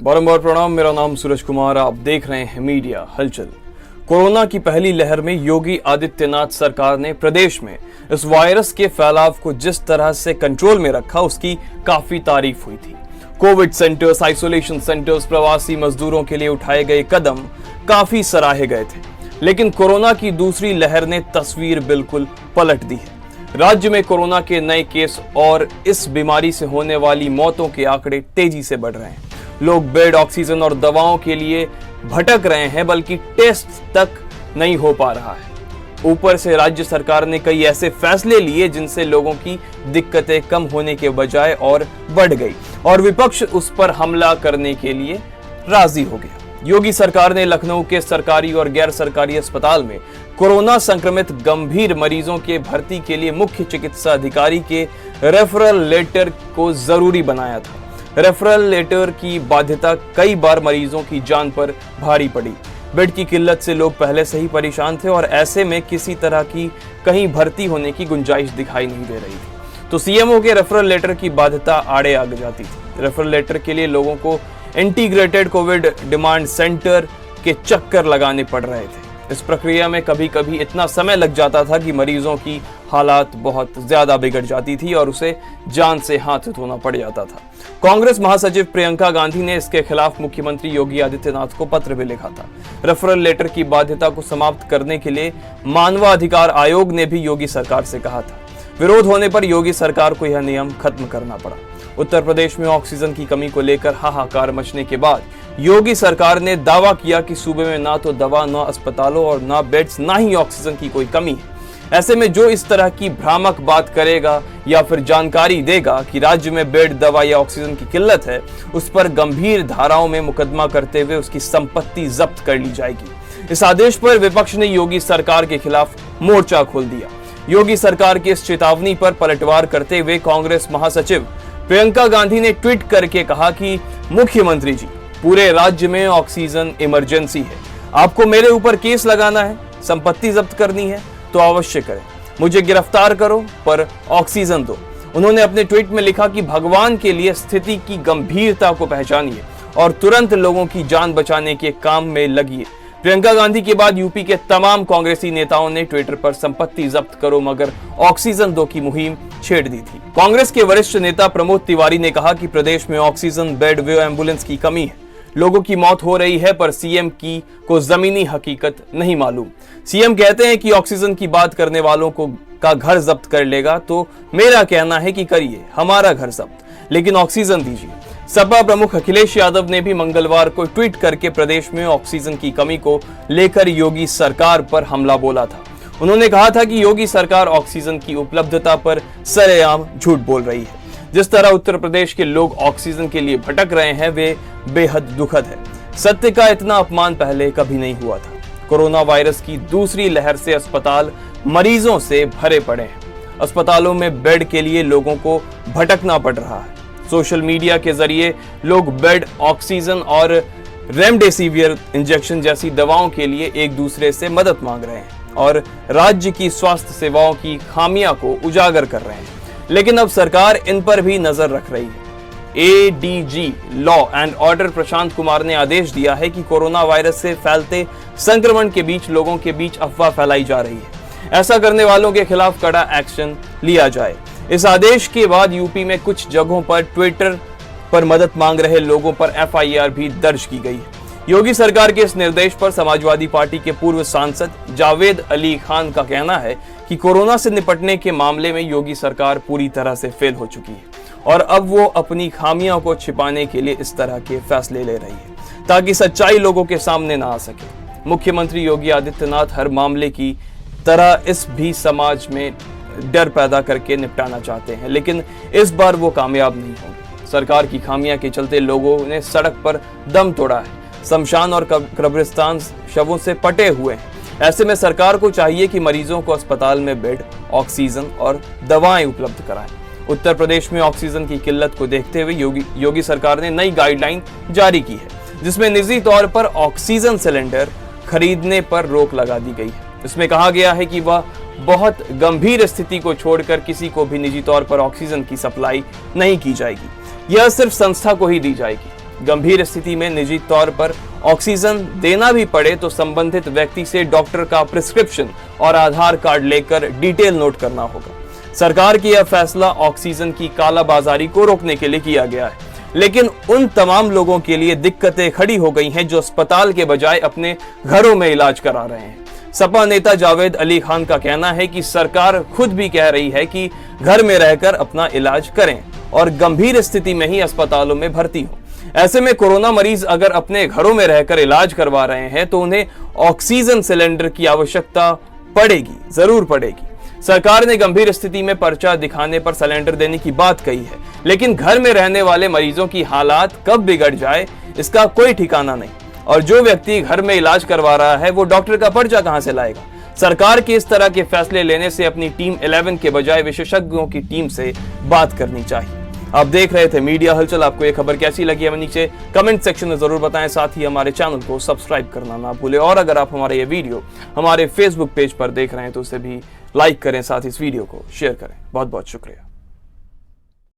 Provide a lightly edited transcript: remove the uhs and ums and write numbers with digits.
बारंबार प्रणाम। मेरा नाम सूरज कुमार, आप देख रहे हैं मीडिया हलचल। कोरोना की पहली लहर में योगी आदित्यनाथ सरकार ने प्रदेश में इस वायरस के फैलाव को जिस तरह से कंट्रोल में रखा, उसकी काफी तारीफ हुई थी। कोविड सेंटर्स, आइसोलेशन सेंटर्स, प्रवासी मजदूरों के लिए उठाए गए कदम काफी सराहे गए थे। लेकिन कोरोना की दूसरी लहर ने तस्वीर बिल्कुल पलट दी है। राज्य में कोरोना के नए केस और इस बीमारी से होने वाली मौतों के आंकड़े तेजी से बढ़ रहे हैं। लोग बेड, ऑक्सीजन और दवाओं के लिए भटक रहे हैं, बल्कि टेस्ट तक नहीं हो पा रहा है। ऊपर से राज्य सरकार ने कई ऐसे फैसले लिए जिनसे लोगों की दिक्कतें कम होने के बजाय और बढ़ गई और विपक्ष उस पर हमला करने के लिए राजी हो गया। योगी सरकार ने लखनऊ के सरकारी और गैर सरकारी अस्पताल में कोरोना संक्रमित गंभीर मरीजों के भर्ती के लिए मुख्य चिकित्सा अधिकारी के रेफरल लेटर को जरूरी बनाया था। रेफरल लेटर की बाध्यता कई बार मरीजों की जान पर भारी पड़ी। बेड की किल्लत से लोग पहले से ही परेशान थे और ऐसे में किसी तरह की कहीं भर्ती होने की गुंजाइश दिखाई नहीं दे रही थी, तो सीएमओ के रेफरल लेटर की बाध्यता आड़े आ जाती थी। रेफरल लेटर के लिए लोगों को इंटीग्रेटेड कोविड डिमांड सेंटर के चक्कर लगाने पड़ रहे थे। इस प्रक्रिया में कभी कभी इतना समय लग जाता था कि मरीजों की हालात बहुत ज्यादा बिगड़ जाती थी और उसे जान से हाथ धोना पड़ जाता था। कांग्रेस महासचिव प्रियंका गांधी ने इसके खिलाफ मुख्यमंत्री योगी आदित्यनाथ को पत्र भी लिखा था। रेफरल लेटर की बाध्यता को समाप्त करने के लिए मानवाधिकार आयोग ने भी योगी सरकार से कहा था। विरोध होने पर योगी सरकार को यह नियम खत्म करना पड़ा। उत्तर प्रदेश में ऑक्सीजन की कमी को लेकर हाहाकार मचने के बाद योगी सरकार ने दावा किया कि सूबे में ना तो दवा, ना अस्पतालों और ना बेड्स, ना ही ऑक्सीजन की कोई कमी है। ऐसे में जो इस तरह की भ्रामक बात करेगा या फिर जानकारी देगा कि राज्य में बेड, दवा या ऑक्सीजन की किल्लत है, उस पर गंभीर धाराओं में मुकदमा करते हुए उसकी संपत्ति जब्त कर ली जाएगी। इस आदेश पर विपक्ष ने योगी सरकार के खिलाफ मोर्चा खोल दिया। योगी सरकार की इस चेतावनी पर पलटवार करते हुए कांग्रेस महासचिव प्रियंका गांधी ने ट्वीट करके कहा कि मुख्यमंत्री जी, पूरे राज्य में ऑक्सीजन इमरजेंसी है। आपको मेरे ऊपर केस लगाना है, संपत्ति जब्त करनी है तो अवश्य करें, मुझे गिरफ्तार करो पर ऑक्सीजन दो। उन्होंने अपने ट्वीट में लिखा कि भगवान के लिए स्थिति की गंभीरता को पहचानिए और तुरंत लोगों की जान बचाने के काम में लगिए। प्रियंका गांधी के बाद यूपी के तमाम कांग्रेसी नेताओं ने ट्विटर पर संपत्ति जब्त करो मगर ऑक्सीजन दो की मुहिम छेड़ दी थी। कांग्रेस के वरिष्ठ नेता प्रमोद तिवारी ने कहा कि प्रदेश में ऑक्सीजन, बेड व एम्बुलेंस की कमी है। लोगों की मौत हो रही है पर सीएम को जमीनी हकीकत नहीं मालूम। सीएम कहते हैं कि ऑक्सीजन की बात करने वालों का घर जब्त कर लेगा, तो मेरा कहना है कि करिए हमारा घर जब्त, लेकिन ऑक्सीजन दीजिए। सपा प्रमुख अखिलेश यादव ने भी मंगलवार को ट्वीट करके प्रदेश में ऑक्सीजन की कमी को लेकर योगी सरकार पर हमला बोला था। उन्होंने कहा था कि योगी सरकार ऑक्सीजन की उपलब्धता पर सरेआम झूठ बोल रही है। जिस तरह उत्तर प्रदेश के लोग ऑक्सीजन के लिए भटक रहे हैं, वे बेहद दुखद है। सत्य का इतना अपमान पहले कभी नहीं हुआ था। कोरोना वायरस की दूसरी लहर से अस्पताल मरीजों से भरे पड़े हैं। अस्पतालों में बेड के लिए लोगों को भटकना पड़ रहा है। सोशल मीडिया के जरिए लोग बेड, ऑक्सीजन और रेमडेसिवियर इंजेक्शन जैसी दवाओं के लिए एक दूसरे से मदद मांग रहे हैं और राज्य की स्वास्थ्य सेवाओं की खामियां को उजागर कर रहे हैं। लेकिन अब सरकार इन पर भी नजर रख रही है। ADG law and order Prashant Kumar ने आदेश दिया है कि कोरोना वायरस से फैलते संक्रमण के बीच लोगों के बीच अफवाह फैलाई जा रही है। ऐसा करने वालों के खिलाफ कड़ा एक्शन लिया जाए। इस आदेश के बाद यूपी में कुछ जगहों पर ट्विटर पर मदद मांग रहे लोगों पर एफआईआर भी दर्ज की गई है। योगी सरकार के इस निर्देश पर समाजवादी पार्टी के पूर्व सांसद जावेद अली खान का कहना है कि कोरोना से निपटने के मामले में योगी सरकार पूरी तरह से फेल हो चुकी है और अब वो अपनी खामियों को छिपाने के लिए इस तरह के फैसले ले रही है ताकि सच्चाई लोगों के सामने ना आ सके। मुख्यमंत्री योगी आदित्यनाथ हर मामले की तरह इस भी समाज में डर पैदा करके निपटाना चाहते हैं, लेकिन इस बार वो कामयाब नहीं होंगे। सरकार की खामियां के चलते लोगों ने सड़क पर दम तोड़ा है। शमशान और कब्रिस्तान शवों से पटे हुए हैं। ऐसे में सरकार को चाहिए कि मरीजों को अस्पताल में बेड, ऑक्सीजन और दवाएं उपलब्ध कराएं। उत्तर प्रदेश में ऑक्सीजन की किल्लत को देखते हुए योगी सरकार ने नई गाइडलाइन जारी की है, जिसमें निजी तौर पर ऑक्सीजन सिलेंडर खरीदने पर रोक लगा दी गई है। इसमें कहा गया है कि वह बहुत गंभीर स्थिति को छोड़कर किसी को भी निजी तौर पर ऑक्सीजन की सप्लाई नहीं की जाएगी। यह सिर्फ संस्था को ही दी जाएगी। गंभीर स्थिति में निजी तौर पर ऑक्सीजन देना भी पड़े तो संबंधित व्यक्ति से डॉक्टर का प्रिस्क्रिप्शन और आधार कार्ड लेकर डिटेल नोट करना होगा। सरकार की यह फैसला ऑक्सीजन की कालाबाजारी को रोकने के लिए किया गया है, लेकिन उन तमाम लोगों के लिए दिक्कतें खड़ी हो गई हैं जो अस्पताल के बजाय अपने घरों में इलाज करा रहे हैं। सपा नेता जावेद अली खान का कहना है कि सरकार खुद भी कह रही है कि घर में रहकर अपना इलाज करें और गंभीर स्थिति में ही अस्पतालों में भर्ती हो। ऐसे में कोरोना मरीज अगर अपने घरों में रहकर इलाज करवा रहे हैं तो उन्हें ऑक्सीजन सिलेंडर की आवश्यकता पड़ेगी, जरूर पड़ेगी। सरकार ने गंभीर स्थिति में पर्चा दिखाने पर सिलेंडर देने की बात कही है, लेकिन घर में रहने वाले मरीजों की हालात कब बिगड़ जाए इसका कोई ठिकाना नहीं, और जो व्यक्ति घर में इलाज करवा रहा है वो डॉक्टर का पर्चा कहां से लाएगा। सरकार के इस तरह के फैसले लेने से अपनी टीम 11 के बजाय विशेषज्ञों की टीम से बात करनी चाहिए। आप देख रहे थे मीडिया हलचल। आपको ये खबर कैसी लगी हमें नीचे कमेंट सेक्शन में जरूर बताएं। साथ ही हमारे चैनल को सब्सक्राइब करना ना भूलें, और अगर आप हमारे ये वीडियो हमारे फेसबुक पेज पर देख रहे हैं तो उसे भी लाइक करें, साथ ही इस वीडियो को शेयर करें। बहुत बहुत शुक्रिया।